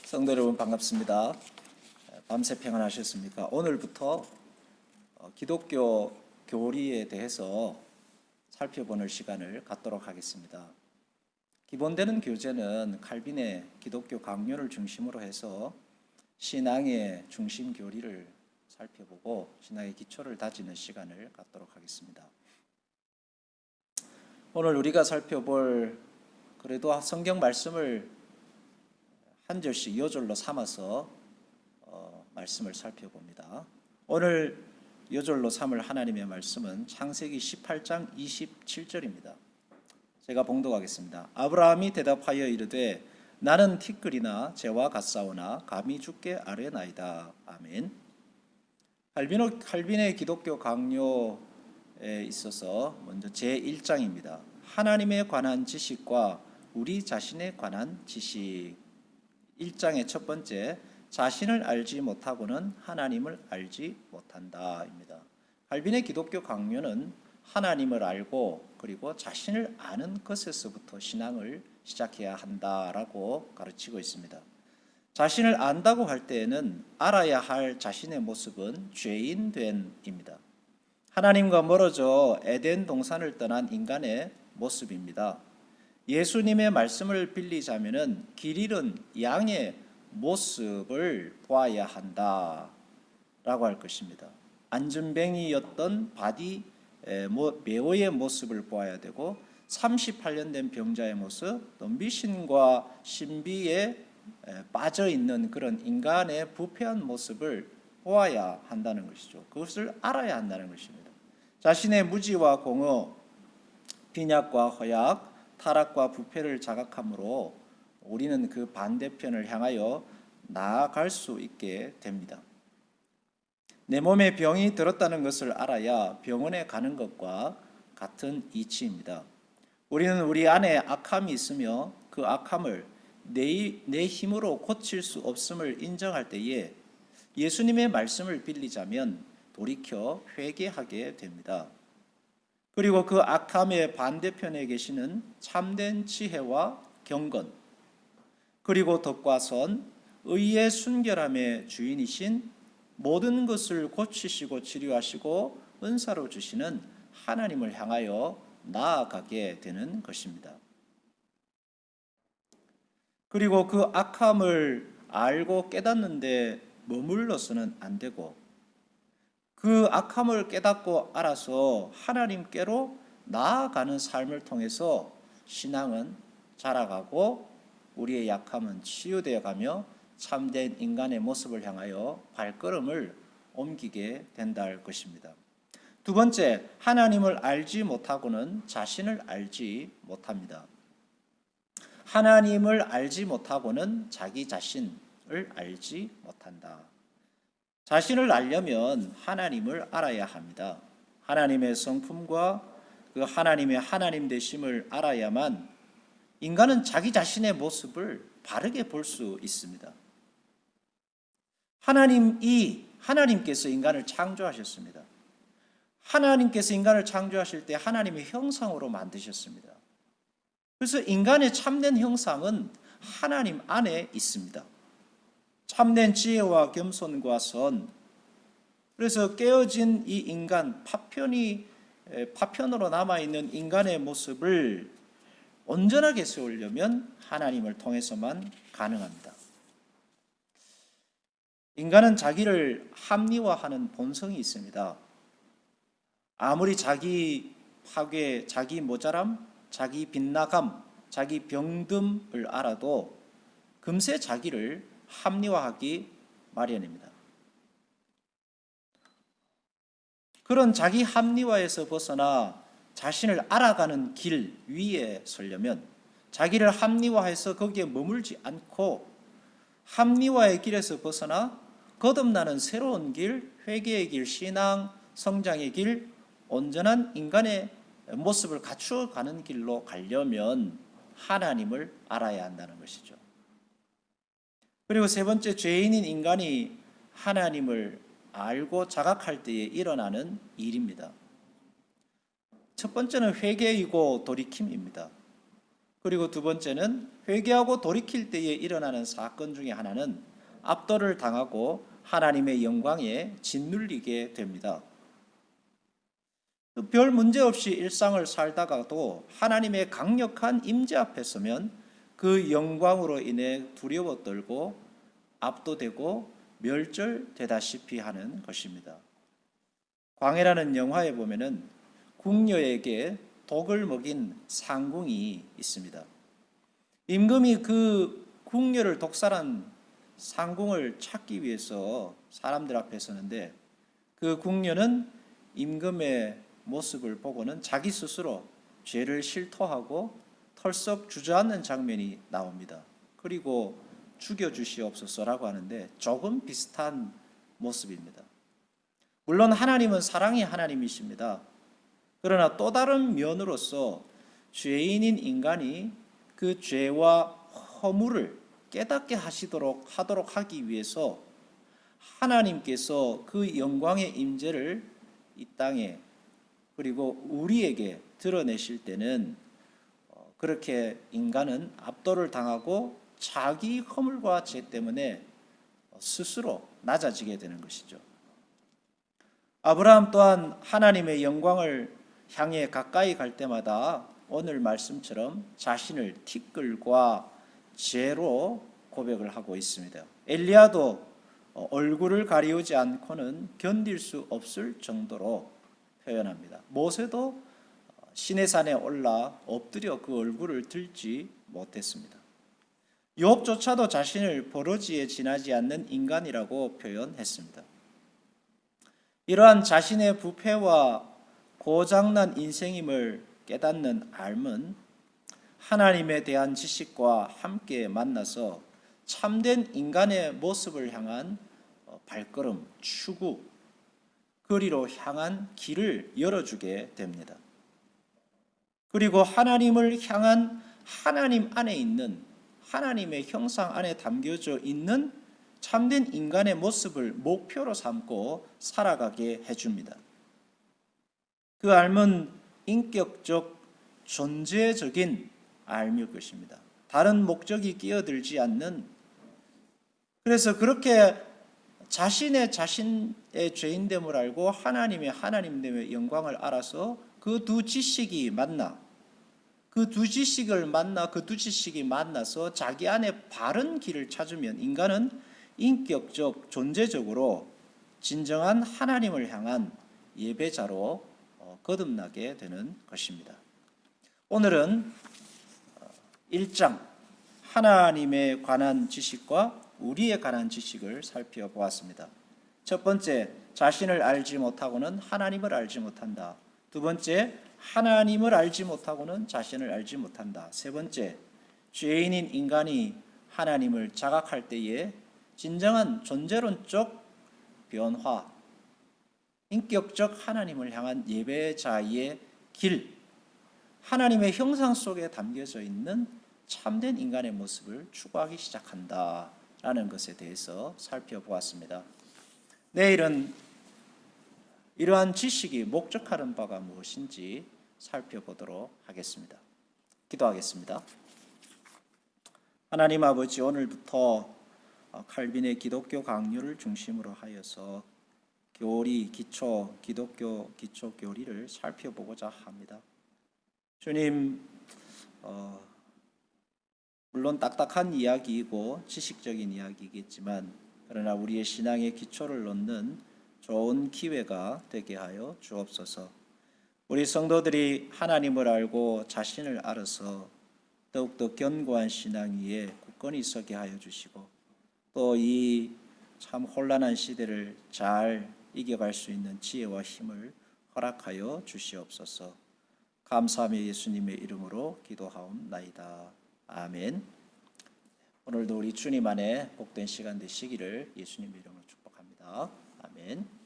성도 여러분 반갑습니다. 밤새 평안하셨습니까? 오늘부터 기독교 교리에 대해서 살펴보는 시간을 갖도록 하겠습니다. 기본되는 교재는 칼빈의 기독교 강요를 중심으로 해서 신앙의 중심 교리를 살펴보고 신앙의 기초를 다지는 시간을 갖도록 하겠습니다. 오늘 우리가 살펴볼 그래도 성경 말씀을 한 절씩 요절로 삼아서 말씀을 살펴봅니다. 오늘 요절로 삼을 하나님의 말씀은 창세기 18장 27절입니다. 제가 봉독하겠습니다. 아브라함이 대답하여 이르되 나는 티끌이나 재와 같사오나 감히 주께 아뢰나이다. 아멘. 칼빈의 기독교 강요에 있어서 먼저 제1장입니다. 하나님에 관한 지식과 우리 자신에 관한 지식. 1장의 첫 번째, 자신을 알지 못하고는 하나님을 알지 못한다입니다. 칼빈의 기독교 강요는 하나님을 알고 그리고 자신을 아는 것에서부터 신앙을 시작해야 한다라고 가르치고 있습니다. 자신을 안다고 할 때에는 알아야 할 자신의 모습은 죄인됨입니다. 하나님과 멀어져 에덴 동산을 떠난 인간의 모습입니다. 예수님의 말씀을 빌리자면은 길 잃은 양의 모습을 보아야 한다라고 할 것입니다. 안전뱅이였던 바디 메오의 모습을 보아야 되고 38년 된 병자의 모습, 또 미신과 신비에 빠져 있는 그런 인간의 부패한 모습을 보아야 한다는 것이죠. 그것을 알아야 한다는 것입니다. 자신의 무지와 공허, 빈약과 허약, 타락과 부패를 자각함으로 우리는 그 반대편을 향하여 나아갈 수 있게 됩니다. 내 몸에 병이 들었다는 것을 알아야 병원에 가는 것과 같은 이치입니다. 우리는 우리 안에 악함이 있으며 그 악함을 내 힘으로 고칠 수 없음을 인정할 때에 예수님의 말씀을 빌리자면 돌이켜 회개하게 됩니다. 그리고 그 악함의 반대편에 계시는 참된 지혜와 경건, 그리고 덕과 선, 의의 순결함의 주인이신 모든 것을 고치시고 치료하시고 은사로 주시는 하나님을 향하여 나아가게 되는 것입니다. 그리고 그 악함을 알고 깨닫는데 머물러서는 안 되고 그 악함을 깨닫고 알아서 하나님께로 나아가는 삶을 통해서 신앙은 자라가고 우리의 약함은 치유되어 가며 참된 인간의 모습을 향하여 발걸음을 옮기게 된다 할 것입니다. 두 번째, 하나님을 알지 못하고는 자신을 알지 못합니다. 하나님을 알지 못하고는 자기 자신을 알지 못한다. 자신을 알려면 하나님을 알아야 합니다. 하나님의 성품과 그 하나님의 하나님 되심을 알아야만 인간은 자기 자신의 모습을 바르게 볼 수 있습니다. 하나님께서 인간을 창조하셨습니다. 하나님께서 인간을 창조하실 때 하나님의 형상으로 만드셨습니다. 그래서 인간의 참된 형상은 하나님 안에 있습니다. 참된 지혜와 겸손과 선, 그래서 깨어진 이 인간, 파편으로 남아있는 인간의 모습을 온전하게 세우려면 하나님을 통해서만 가능합니다. 인간은 자기를 합리화하는 본성이 있습니다. 아무리 자기 파괴, 자기 모자람, 자기 빗나감, 자기 병듦을 알아도 금세 자기를 합리화하기 마련입니다. 그런 자기 합리화에서 벗어나 자신을 알아가는 길 위에 서려면 자기를 합리화해서 거기에 머물지 않고 합리화의 길에서 벗어나 거듭나는 새로운 길, 회개의 길, 신앙, 성장의 길, 온전한 인간의 모습을 갖추어가는 길로 가려면 하나님을 알아야 한다는 것이죠. 그리고 세 번째, 죄인인 인간이 하나님을 알고 자각할 때에 일어나는 일입니다. 첫 번째는 회개이고 돌이킴입니다. 그리고 두 번째는 회개하고 돌이킬 때에 일어나는 사건 중에 하나는 압도를 당하고 하나님의 영광에 짓눌리게 됩니다. 별 문제 없이 일상을 살다가도 하나님의 강력한 임재 앞에 서면 그 영광으로 인해 두려워 떨고 압도되고 멸절되다시피 하는 것입니다. 광해라는 영화에 보면은 궁녀에게 독을 먹인 상궁이 있습니다. 임금이 그 궁녀를 독살한 상궁을 찾기 위해서 사람들 앞에 서는데 그 궁녀는 임금의 모습을 보고는 자기 스스로 죄를 실토하고 털썩 주저앉는 장면이 나옵니다. 그리고 죽여주시옵소서라고 하는데 조금 비슷한 모습입니다. 물론 하나님은 사랑의 하나님이십니다. 그러나 또 다른 면으로서 죄인인 인간이 그 죄와 허물을 깨닫게 하도록 하기 위해서 하나님께서 그 영광의 임재를 이 땅에 그리고 우리에게 드러내실 때는 그렇게 인간은 압도를 당하고 자기 허물과 죄 때문에 스스로 낮아지게 되는 것이죠. 아브라함 또한 하나님의 영광을 향해 가까이 갈 때마다 오늘 말씀처럼 자신을 티끌과 죄로 고백을 하고 있습니다. 엘리야도 얼굴을 가리우지 않고는 견딜 수 없을 정도로 표현합니다. 모세도 시내산에 올라 엎드려 그 얼굴을 들지 못했습니다. 욥조차도 자신을 버러지에 지나지 않는 인간이라고 표현했습니다. 이러한 자신의 부패와 고장난 인생임을 깨닫는 삶은 하나님에 대한 지식과 함께 만나서 참된 인간의 모습을 향한 발걸음, 추구, 그리로 향한 길을 열어주게 됩니다. 그리고 하나님을 향한 하나님 안에 있는 하나님의 형상 안에 담겨져 있는 참된 인간의 모습을 목표로 삼고 살아가게 해줍니다. 그 삶은 인격적, 존재적인 삶일 것입니다. 다른 목적이 끼어들지 않는, 그래서 그렇게 자신의 죄인됨을 알고 하나님의 하나님됨의 영광을 알아서 그 두 지식이 만나 그 두 지식이 만나서 자기 안에 바른 길을 찾으면 인간은 인격적, 존재적으로 진정한 하나님을 향한 예배자로 거듭나게 되는 것입니다. 오늘은 1장 하나님에 관한 지식과 우리에 관한 지식을 살펴보았습니다. 첫 번째, 자신을 알지 못하고는 하나님을 알지 못한다. 두 번째, 하나님을 알지 못하고는 자신을 알지 못한다. 세 번째, 죄인인 인간이 하나님을 자각할 때에 진정한 존재론적 변화, 인격적 하나님을 향한 예배자의 길, 하나님의 형상 속에 담겨져 있는 참된 인간의 모습을 추구하기 시작한다라는 것에 대해서 살펴보았습니다. 내일은 이러한 지식이 목적하는 바가 무엇인지 살펴보도록 하겠습니다. 기도하겠습니다. 하나님 아버지, 오늘부터 칼빈의 기독교 강요를 중심으로 하여서 기독교 기초 교리를 살펴보고자 합니다. 주님, 물론 딱딱한 이야기이고 지식적인 이야기이겠지만 그러나 우리의 신앙의 기초를 놓는 좋은 기회가 되게 하여 주옵소서. 우리 성도들이 하나님을 알고 자신을 알아서 더욱더 견고한 신앙 위에 굳건히 서게 하여 주시고 또 이 참 혼란한 시대를 잘 이겨갈 수 있는 지혜와 힘을 허락하여 주시옵소서. 감사하며 예수님의 이름으로 기도하옵나이다. 아멘. 오늘도 우리 주님 안에 복된 시간 되시기를 예수님의 이름으로 축복합니다. 아멘.